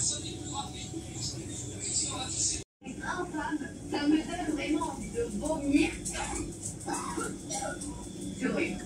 Ça me donne vraiment envie de vomir. C'est horrible.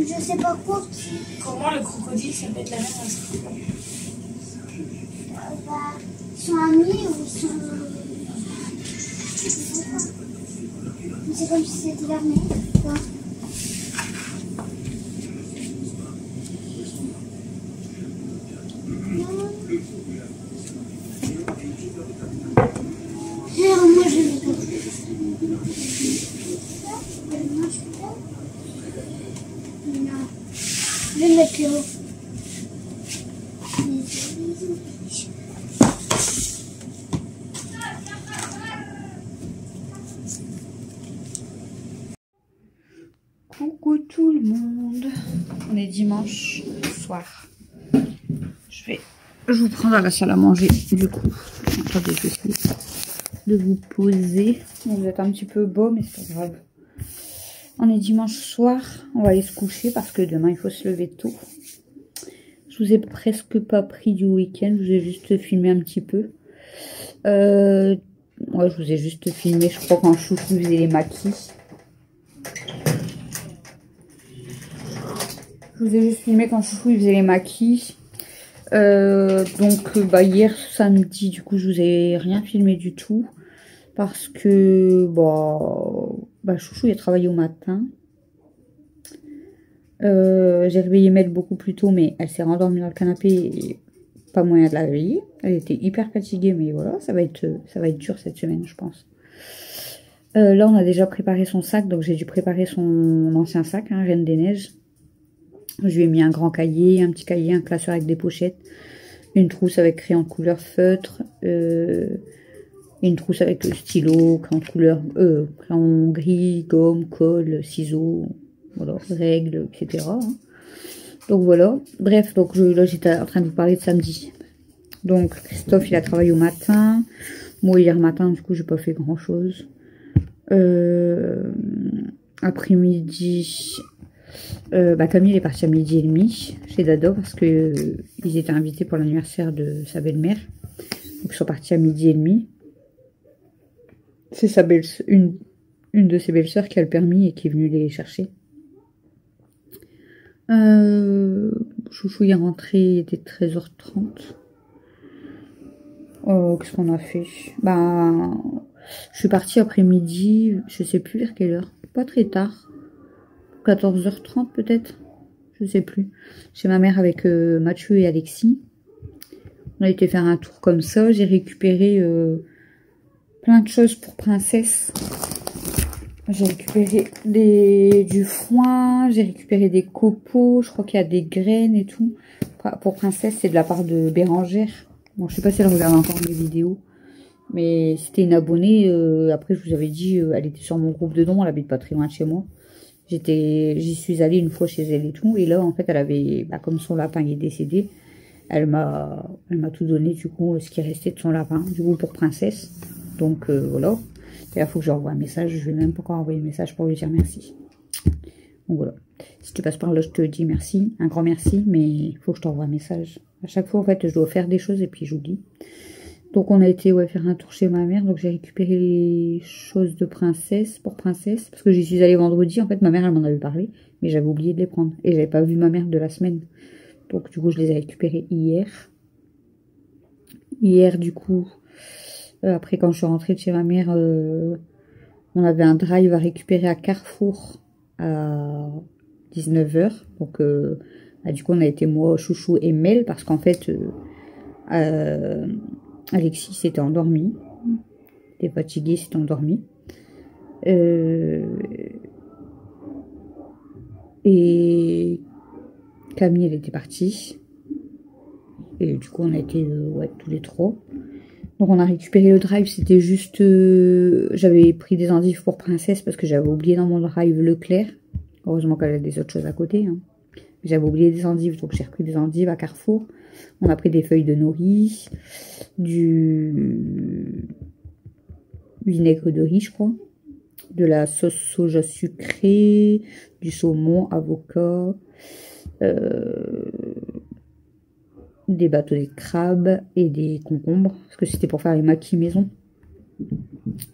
Je sais pas quoi. Comment le crocodile ça peut être la même chose? Bah, ils sont amis ou ils sont. Je sais pas. C'est comme si c'était leur mère. Quoi. Moi je vais pas. Non. Je vais mettre là-haut. Coucou tout le monde. On est dimanche soir. Je vous prends dans la salle à manger du coup. Attendez, je vais essayer de vous poser. Vous êtes un petit peu beau mais c'est pas grave. On est dimanche soir. On va aller se coucher parce que demain il faut se lever tôt. Je vous ai presque pas pris du week-end. Je vous ai juste filmé un petit peu. Ouais, je vous ai juste filmé. Je crois quand Chouchou faisait les maquis. Je vous ai juste filmé quand Chouchou il faisait les maquis. Donc bah, hier samedi du coup je vous ai rien filmé du tout. Parce que bah, Chouchou il a travaillé au matin. J'ai réveillé Mel beaucoup plus tôt mais elle s'est rendormie dans le canapé. Et pas moyen de la réveiller. Elle était hyper fatiguée, mais voilà, ça va être dur cette semaine, je pense. Là, on a déjà préparé son sac, donc j'ai dû préparer son ancien sac, hein, Reine des Neiges. Je lui ai mis un grand cahier, un petit cahier, un classeur avec des pochettes, une trousse avec crayon de couleur feutre, une trousse avec stylo, crayon de couleur, crayon gris, gomme, colle, ciseaux, voilà, règles, etc. Hein. Donc voilà. Bref, donc là j'étais en train de vous parler de samedi. Donc Christophe il a travaillé au matin. Moi hier matin du coup j'ai pas fait grand chose. Après-midi, Camille est partie à 12h30 chez Dado parce que ils étaient invités pour l'anniversaire de sa belle-mère. Donc ils sont partis à 12h30. C'est sa belle, une de ses belles-sœurs qui a le permis et qui est venue les chercher. Chouchou est rentré, il était 13h30. Qu'est-ce qu'on a fait? Je suis partie après-midi, je sais plus vers quelle heure. Pas très tard. 14h30 peut-être. Je sais plus. Chez ma mère avec Mathieu et Alexis. On a été faire un tour comme ça. J'ai récupéré plein de choses pour Princesse. J'ai récupéré du foin, j'ai récupéré des copeaux, je crois qu'il y a des graines et tout. Pour Princesse, c'est de la part de Bérangère. Bon, je sais pas si elle regarde encore mes vidéos. Mais c'était une abonnée, après je vous avais dit, elle était sur mon groupe de dons, elle habite pas très loin de chez moi. J'y suis allée une fois chez elle et tout. Et là, en fait, elle avait, comme son lapin est décédé, elle m'a tout donné, du coup, ce qui restait de son lapin, du coup, pour Princesse. Donc, voilà. Et là, il faut que je renvoie un message. Je vais même pas encore envoyer un message pour lui dire merci. Donc, voilà. Si tu passes par là, je te dis merci. Un grand merci, mais il faut que je t'envoie un message. À chaque fois, en fait, je dois faire des choses et puis j'oublie. Donc, on a été faire un tour chez ma mère. Donc, j'ai récupéré les choses de Princesse, pour Princesse. Parce que j'y suis allée vendredi. En fait, ma mère, elle m'en avait parlé. Mais j'avais oublié de les prendre. Et j'avais pas vu ma mère de la semaine. Donc, du coup, je les ai récupérées hier. Hier, du coup, après, quand je suis rentrée de chez ma mère, on avait un drive à récupérer à Carrefour à 19h. Donc, du coup, on a été moi, Chouchou et Mel. Parce qu'en fait... Alexis s'était endormi. Il était fatigué, s'était endormi. Et Camille, elle était partie. Et du coup, on a été tous les trois. Donc, on a récupéré le drive. C'était juste... j'avais pris des endives pour Princesse parce que j'avais oublié dans mon drive Leclerc. Heureusement qu'elle a des autres choses à côté. Hein. J'avais oublié des endives, donc j'ai repris des endives à Carrefour. On a pris des feuilles de nori, du vinaigre de riz, je crois, de la sauce soja sucrée, du saumon, avocat, des bâtonnets de crabe et des concombres, parce que c'était pour faire les maquis maison.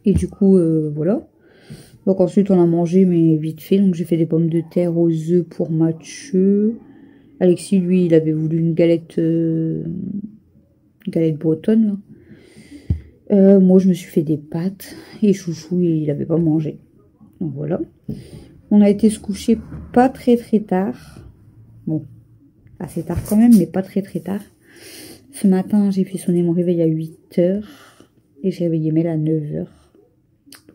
Et du coup, voilà. Donc ensuite, on a mangé, mais vite fait. Donc j'ai fait des pommes de terre aux œufs pour Mathieu. Alexis, lui, il avait voulu une galette bretonne. Moi, je me suis fait des pâtes. Et Chouchou, il n'avait pas mangé. Donc voilà. On a été se coucher pas très tard. Bon, assez tard quand même, mais pas très tard. Ce matin, j'ai fait sonner mon réveil à 8h. Et j'ai réveillé Mel à 9h.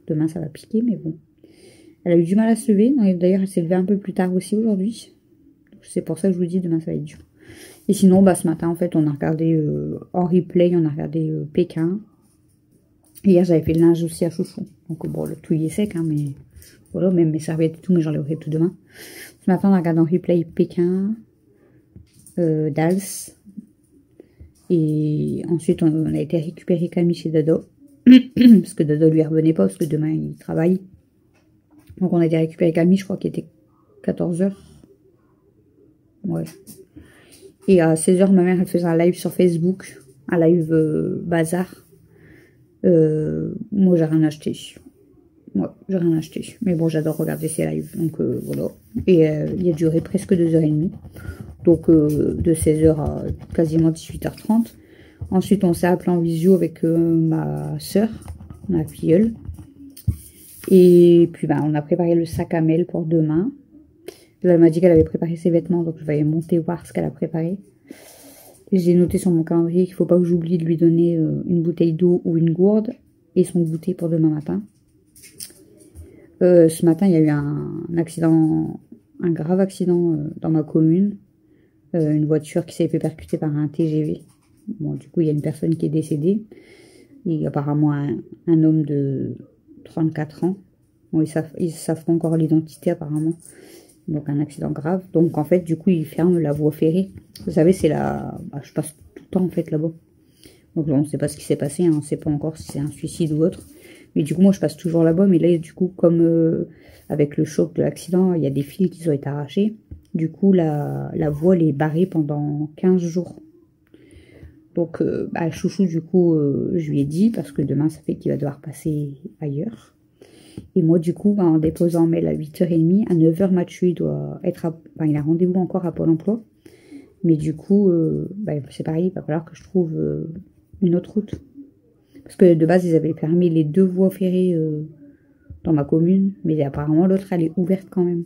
Demain, ça va piquer, mais bon. Elle a eu du mal à se lever. D'ailleurs, elle s'est levée un peu plus tard aussi aujourd'hui. C'est pour ça que je vous dis, demain, ça va être dur. Et sinon, ce matin, en fait, on a regardé en replay, on a regardé Pékin. Et hier, j'avais fait le linge aussi à Chouchou. Donc, bon, le tout y est sec, hein, mais voilà, même mes serviettes et tout, mais j'en l'aurai tout demain. Ce matin, on a regardé en replay Pékin, Dals. Et ensuite, on a été récupérer Camille chez Dado. Parce que Dado lui revenait pas, parce que demain, il travaille. Donc, on a été récupérer Camille, je crois qu'il était 14h. Ouais. Et à 16h, ma mère, elle faisait un live sur Facebook. Un live bazar. Moi, j'ai rien acheté. Ouais, j'ai rien acheté. Mais bon, j'adore regarder ces lives. Donc, voilà. Et il a duré presque 2h30. Donc, de 16h à quasiment 18h30. Ensuite, on s'est appelé en visio avec ma soeur, ma filleule. Et puis, on a préparé le sac à Mel pour demain. Là, elle m'a dit qu'elle avait préparé ses vêtements, donc je vais monter voir ce qu'elle a préparé. J'ai noté sur mon calendrier qu'il ne faut pas que j'oublie de lui donner une bouteille d'eau ou une gourde et son goûter pour demain matin. Ce matin, il y a eu un accident, un grave accident dans ma commune. Une voiture qui s'est fait percuter par un TGV. Bon, du coup, il y a une personne qui est décédée. Et apparemment, un homme de 34 ans. Bon, ils savent pas encore l'identité, apparemment. Donc, un accident grave. Donc, en fait, du coup, ils ferment la voie ferrée. Vous savez, c'est la... Bah, je passe tout le temps, en fait, là-bas. Donc, on ne sait pas ce qui s'est passé. Hein. On ne sait pas encore si c'est un suicide ou autre. Mais du coup, moi, je passe toujours là-bas. Mais là, du coup, comme avec le choc de l'accident, il y a des fils qui ont été arrachés. Du coup, la voie elle est barrée pendant 15 jours. Donc, bah, Chouchou, du coup, je lui ai dit, parce que demain, ça fait qu'il va devoir passer ailleurs. Et moi, du coup, bah, en déposant mail à 8h30, à 9h, Mathieu, il doit être enfin, il a rendez-vous encore à Pôle emploi. Mais du coup, bah, c'est pareil, il va falloir que je trouve une autre route. Parce que de base, ils avaient fermé les 2 voies ferrées dans ma commune. Mais apparemment, l'autre, elle est ouverte quand même.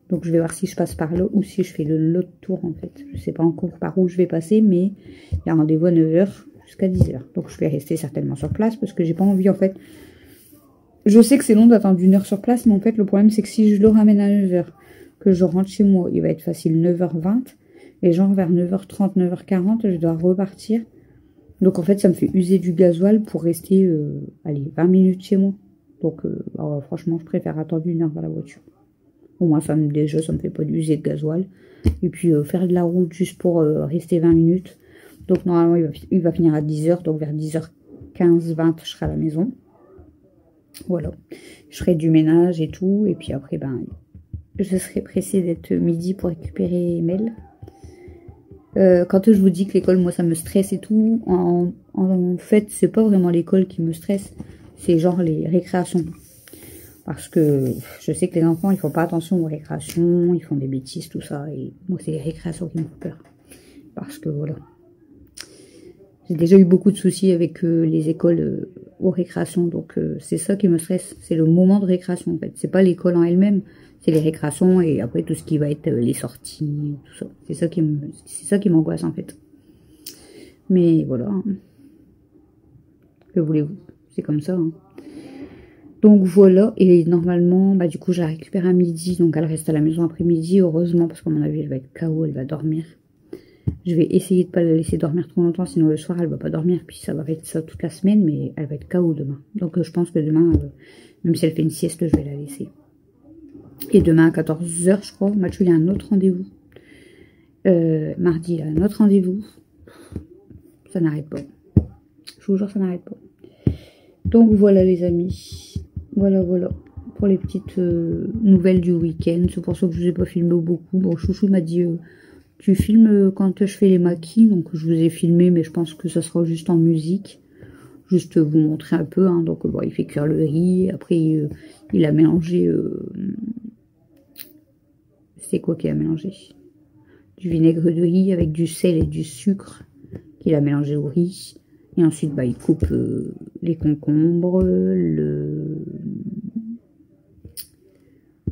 Donc, je vais voir si je passe par là ou si je fais l'autre tour, en fait. Je ne sais pas encore par où je vais passer, mais il y a rendez-vous à 9h jusqu'à 10h. Donc, je vais rester certainement sur place parce que j'ai pas envie, en fait. Je sais que c'est long d'attendre 1 heure sur place, mais en fait, le problème, c'est que si je le ramène à 9h, que je rentre chez moi, il va être facile 9h20. Et genre, vers 9h30, 9h40, je dois repartir. Donc, en fait, ça me fait user du gasoil pour rester, allez, 20 minutes chez moi. Donc, bah, franchement, je préfère attendre 1 heure dans la voiture. Au moins, déjà, ça me fait pas user de gasoil. Et puis, faire de la route juste pour rester 20 minutes. Donc, normalement, il va finir à 10h. Donc, vers 10h15, 20, je serai à la maison. Voilà. Je ferai du ménage et tout. Et puis après, ben, je serai pressée d'être midi pour récupérer Mel. Quand je vous dis que l'école, moi, ça me stresse et tout, en fait, c'est pas vraiment l'école qui me stresse. C'est genre les récréations. Parce que je sais que les enfants, ils font pas attention aux récréations, ils font des bêtises, tout ça. Et moi, c'est les récréations qui me font peur. Parce que voilà. J'ai déjà eu beaucoup de soucis avec les écoles aux récréations. Donc, c'est ça qui me stresse. C'est le moment de récréation, en fait. C'est pas l'école en elle-même. C'est les récréations et après tout ce qui va être les sorties, tout ça. C'est ça qui m'angoisse, en fait. Mais voilà. Hein. Que voulez-vous? C'est comme ça, hein. Donc voilà, et normalement, bah du coup, je la récupère à midi, donc elle reste à la maison après-midi, heureusement, parce qu'à mon avis, elle va être KO, elle va dormir. Je vais essayer de ne pas la laisser dormir trop longtemps, sinon le soir, elle va pas dormir, puis ça va être ça toute la semaine, mais elle va être KO demain. Donc je pense que demain, même si elle fait une sieste, je vais la laisser. Et demain à 14h, je crois, Mathieu, il y a un autre rendez-vous. Mardi, il y a un autre rendez-vous. Ça n'arrête pas. Je vous jure, ça n'arrête pas. Donc voilà les amis. Voilà, pour les petites nouvelles du week-end. C'est pour ça que je vous ai pas filmé beaucoup. Bon, Chouchou m'a dit, tu filmes quand je fais les maquis. Donc je vous ai filmé, mais je pense que ça sera juste en musique. Juste vous montrer un peu. Hein. Donc bon, il fait cuire le riz. Après, il a mélangé... c'est quoi qu'il a mélangé? Du vinaigre de riz avec du sel et du sucre qu'il a mélangé au riz. Et ensuite, bah, il coupe les concombres, le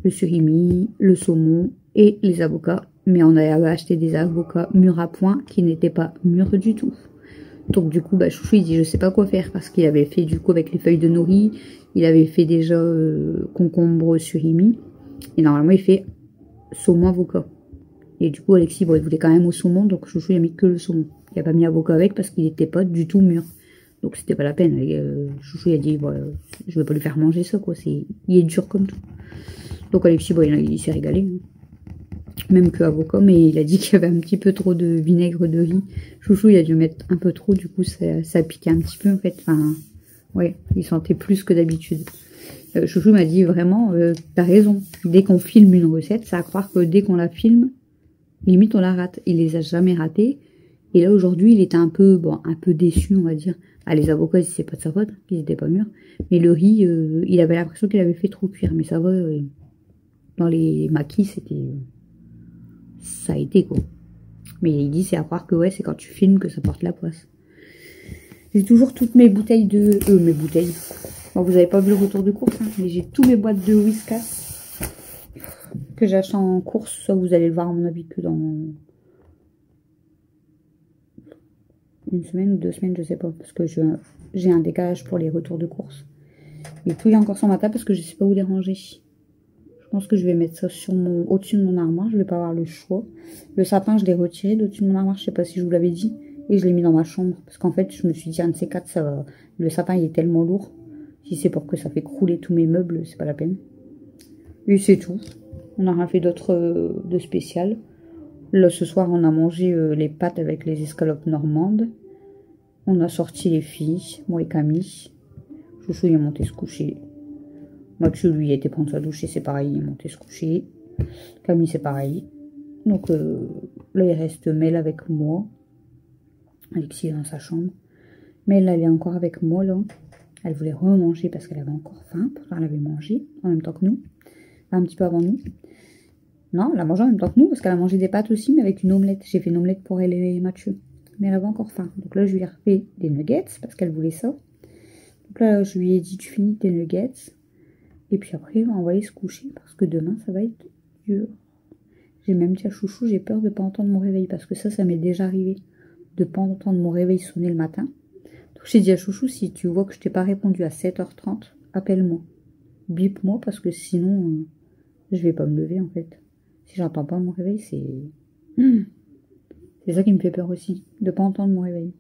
surimi, le saumon et les avocats. Mais on avait acheté des avocats mûrs à point qui n'étaient pas mûrs du tout. Donc du coup, bah, Chouchou, il dit, je sais pas quoi faire. Parce qu'il avait fait du coup avec les feuilles de nori. Il avait fait déjà concombre surimi. Et normalement, il fait saumon avocat. Et du coup, Alexis, bon, il voulait quand même au saumon. Donc Chouchou, il a mis que le saumon. Il n'a pas mis avocat avec parce qu'il n'était pas du tout mûr. Donc c'était pas la peine. Chouchou il a dit, bon, je vais pas lui faire manger ça, quoi. Il est dur comme tout. Donc Alexis, bon, il s'est régalé. Hein. Même que avocat, mais il a dit qu'il y avait un petit peu trop de vinaigre de riz. Chouchou, il a dû mettre un peu trop, du coup ça piquait un petit peu en fait. Enfin, ouais, il sentait plus que d'habitude. Chouchou m'a dit vraiment, t'as raison. Dès qu'on filme une recette, c'est à croire que dès qu'on la filme, limite on la rate. Il les a jamais ratés. Et là, aujourd'hui, il était un peu déçu, on va dire. Ah, les avocats, c'est pas de sa faute, ils étaient pas mûrs. Mais le riz, il avait l'impression qu'il avait fait trop cuire. Mais ça va, dans les maquis, ça a été, quoi. Mais il dit, c'est à croire que, ouais, c'est quand tu filmes que ça porte la poisse. J'ai toujours toutes mes bouteilles de... mes bouteilles. Bon, vous avez pas vu le retour de course, hein, mais j'ai tous mes boîtes de Whiskas que j'achète en course. Ça, vous allez le voir, à mon avis, que dans... une semaine ou 2 semaines, je sais pas, parce que j'ai un décalage pour les retours de course. Et tout il est encore sur ma table parce que je sais pas où les ranger. Je pense que je vais mettre ça sur au-dessus de mon armoire, je vais pas avoir le choix. Le sapin, je l'ai retiré d'au-dessus de mon armoire, je sais pas si je vous l'avais dit, et je l'ai mis dans ma chambre, parce qu'en fait, je me suis dit, un de ces quatre, ça va... le sapin, il est tellement lourd, si c'est pour que ça fait crouler tous mes meubles, c'est pas la peine. Et c'est tout. On n'a rien fait d'autre de spécial. Là, ce soir, on a mangé les pâtes avec les escalopes normandes. On a sorti les filles, moi et Camille. Chouchou, il est monté se coucher. Mathieu, lui, était prendre sa douche et c'est pareil, il est monté se coucher. Camille, c'est pareil. Donc là, il reste Mel avec moi. Alexis est dans sa chambre. Mel, elle est encore avec moi, là. Elle voulait remanger parce qu'elle avait encore faim. Pourtant, elle avait mangé en même temps que nous. Un petit peu avant nous. Non, elle a mangé en même temps que nous parce qu'elle a mangé des pâtes aussi, mais avec une omelette. J'ai fait une omelette pour elle et Mathieu. Mais elle avait encore faim. Donc là, je lui ai refait des nuggets parce qu'elle voulait ça. Donc là, je lui ai dit, tu finis tes nuggets. Et puis après, on va aller se coucher parce que demain, ça va être dur. J'ai même dit à Chouchou, j'ai peur de ne pas entendre mon réveil parce que ça m'est déjà arrivé de ne pas entendre mon réveil sonner le matin. Donc j'ai dit à Chouchou, si tu vois que je t'ai pas répondu à 7h30, appelle-moi. Bip-moi parce que sinon, je vais pas me lever en fait. Si j'entends pas mon réveil, c'est... C'est ça qui me fait peur aussi, de ne pas entendre mon réveil.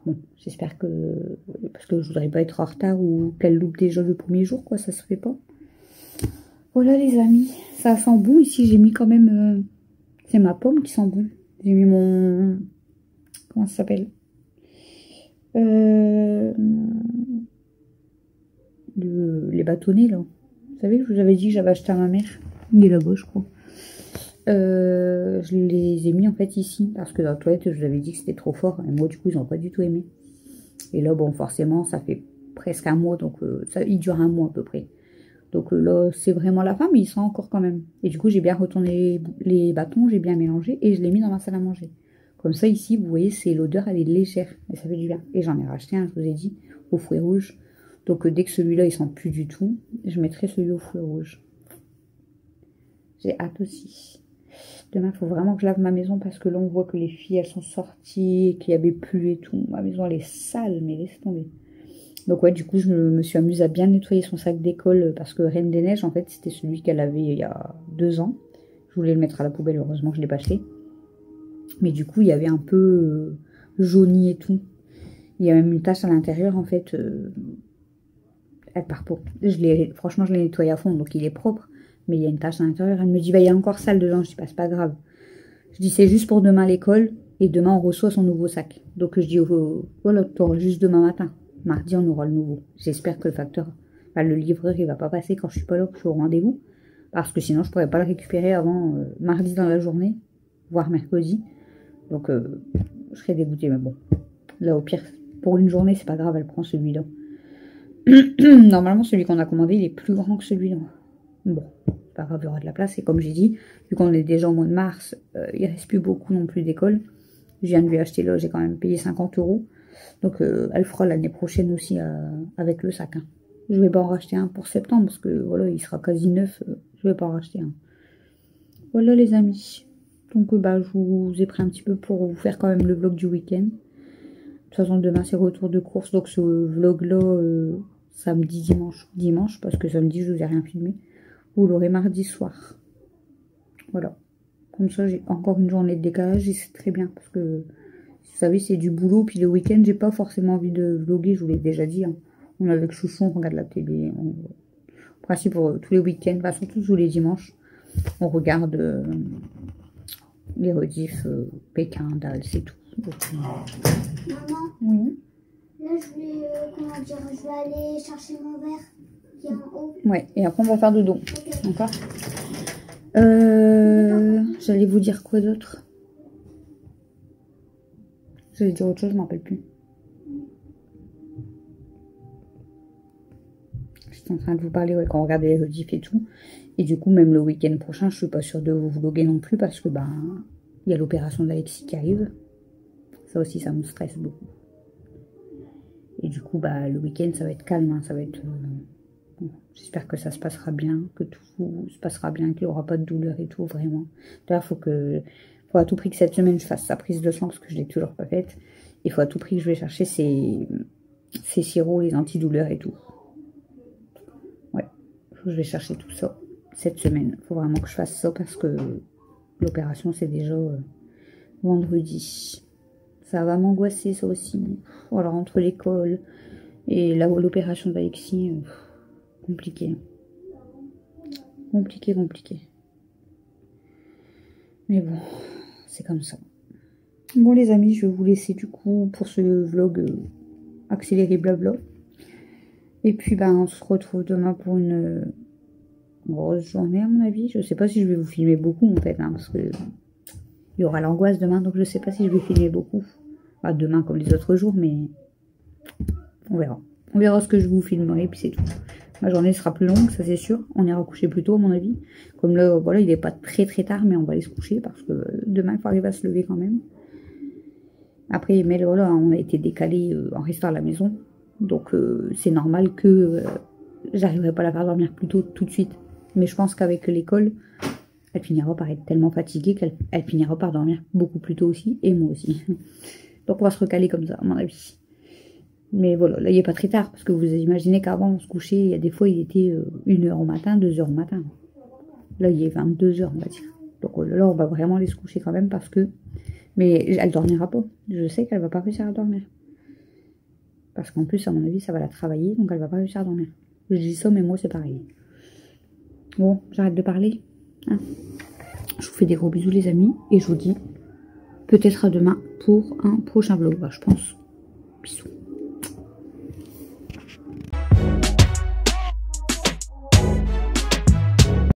Bon, j'espère que... Parce que je voudrais pas être en retard ou qu'elle loupe déjà le premier jour, quoi, ça se fait pas. Voilà les amis, ça sent bon ici, j'ai mis quand même... C'est ma pomme qui sent bon. J'ai mis mon... Comment ça s'appelle les bâtonnets là. Vous savez que je vous avais dit que j'avais acheté à ma mère. Il est là-bas, je crois. Je les ai mis en fait ici parce que dans la toilette, je vous avais dit que c'était trop fort. Et moi, du coup, ils n'ont pas du tout aimé. Et là, bon, forcément, ça fait presque un mois. Donc, il dure un mois à peu près. Donc là, c'est vraiment la fin, mais il sent encore quand même. Et du coup, j'ai bien retourné les bâtons, j'ai bien mélangé et je l'ai mis dans ma salle à manger. Comme ça, ici, vous voyez, c'est l'odeur, elle est légère. Et ça fait du bien. Et j'en ai racheté un, je vous ai dit, aux fruits rouges. Donc dès que celui-là, il sent plus du tout, je mettrai celui aux fruits rouges. J'ai hâte aussi. Demain, il faut vraiment que je lave ma maison parce que là, on voit que les filles, elles sont sorties, qu'il y avait plu et tout. Ma maison, elle est sale, mais laisse tomber. Donc ouais, du coup, je me suis amusée à bien nettoyer son sac d'école parce que Reine des Neiges, en fait, c'était celui qu'elle avait il y a 2 ans. Je voulais le mettre à la poubelle, heureusement que je ne l'ai pas acheté. Mais du coup, il y avait un peu jauni et tout. Il y a même une tache à l'intérieur, en fait. Elle part pas. Franchement, je l'ai nettoyé à fond, donc il est propre. Mais il y a une tache à l'intérieur. Elle me dit, bah, il y a encore sale dedans. Je dis, bah, c'est pas grave. Je dis, c'est juste pour demain à l'école. Et demain, on reçoit son nouveau sac. Donc, je dis, voilà, tu auras juste demain matin. Mardi, on aura le nouveau. J'espère que le facteur, le livreur, il va pas passer quand je suis pas là, que je suis au rendez-vous. Parce que sinon, je pourrais pas le récupérer avant mardi dans la journée, voire mercredi. Donc, je serais dégoûtée. Mais bon, là, au pire, pour une journée, c'est pas grave, elle prend celui-là. Normalement, celui qu'on a commandé, il est plus grand que celui-là. Bon, c'est pas grave, il y aura de la place. Et comme j'ai dit, vu qu'on est déjà au mois de mars, il reste plus beaucoup non plus d'école. Je viens de lui acheter là, j'ai quand même payé 50 €. Donc, elle fera l'année prochaine aussi avec le sac. Hein. Je vais pas en racheter un pour septembre parce que voilà, il sera quasi neuf. Je vais pas en racheter un. Voilà les amis. Donc, bah, je vous ai pris un petit peu pour vous faire quand même le vlog du week-end. De toute façon, demain, c'est retour de course. Donc, ce vlog-là, samedi, dimanche, parce que samedi, je vous ai rien filmé. Vous l'aurez mardi soir. Voilà. Comme ça, j'ai encore une journée de décalage et c'est très bien parce que, vous savez, c'est du boulot. Puis le week-end, j'ai pas forcément envie de vlogger, je vous l'ai déjà dit. Hein. On est avec Chouchou, on regarde la télé. En principe, pour tous les week-ends, enfin, surtout tous les dimanches, on regarde les rediffs Pékin, Dalle, c'est tout. Donc, Maman, oui. là, je vais, comment dire, je vais aller chercher mon verre qui est en haut. Ouais, et après, on va faire dodo. Okay. D'accord. J'allais vous dire quoi d'autre? J'allais dire autre chose, je m'en rappelle plus. J'étais en train de vous parler quand on regardait les rediffs et tout. Et du coup, même le week-end prochain, je suis pas sûre de vous vlogger non plus parce que il y a l'opération d'Alexis qui arrive. Ça aussi, ça me stresse beaucoup. Et du coup, le week-end, ça va être calme, hein, ça va être... Bon, j'espère que ça se passera bien, que tout se passera bien, qu'il n'y aura pas de douleur et tout, vraiment. D'ailleurs, faut faut à tout prix que cette semaine je fasse sa prise de sang parce que je l'ai toujours pas faite. Il faut à tout prix que je vais chercher ces sirops, les antidouleurs et tout. Ouais, je vais chercher tout ça cette semaine. Il faut vraiment que je fasse ça parce que l'opération c'est déjà vendredi. Ça va m'angoisser ça aussi. Alors entre l'école et l'opération d'Alexis, compliqué. Compliqué. Mais bon, c'est comme ça. Bon les amis, je vais vous laisser du coup pour ce vlog accéléré blabla. Et puis on se retrouve demain pour une grosse journée à mon avis. Je sais pas si je vais vous filmer beaucoup en fait, parce que il y aura l'angoisse demain, donc je sais pas si je vais filmer beaucoup. Pas demain comme les autres jours, mais on verra. On verra ce que je vous filmerai, puis c'est tout. Ma journée sera plus longue, ça c'est sûr. On ira coucher plus tôt à mon avis. Comme là, voilà, il est pas très tard, mais on va aller se coucher parce que demain il faut arriver à se lever quand même. Après, mais voilà, on a été décalé en restant à la maison. Donc c'est normal que j'arriverai pas à la faire dormir plus tôt tout de suite. Mais je pense qu'avec l'école, elle finira par être tellement fatiguée qu'elle finira par dormir beaucoup plus tôt aussi. Et moi aussi. Donc on va se recaler comme ça, à mon avis. Mais voilà, là il n'est pas très tard. Parce que vous imaginez qu'avant on se couchait, il y a des fois il était 1h au matin, 2h au matin. Là il est 22h on va dire. Donc là on va vraiment aller se coucher quand même parce que... Mais elle dormira pas. Je sais qu'elle va pas réussir à dormir. Parce qu'en plus à mon avis ça va la travailler. Donc elle va pas réussir à dormir. Je dis ça mais moi c'est pareil. Bon, j'arrête de parler. Hein. Je vous fais des gros bisous les amis. Et je vous dis peut-être à demain pour un prochain vlog. Bah, je pense. Bisous.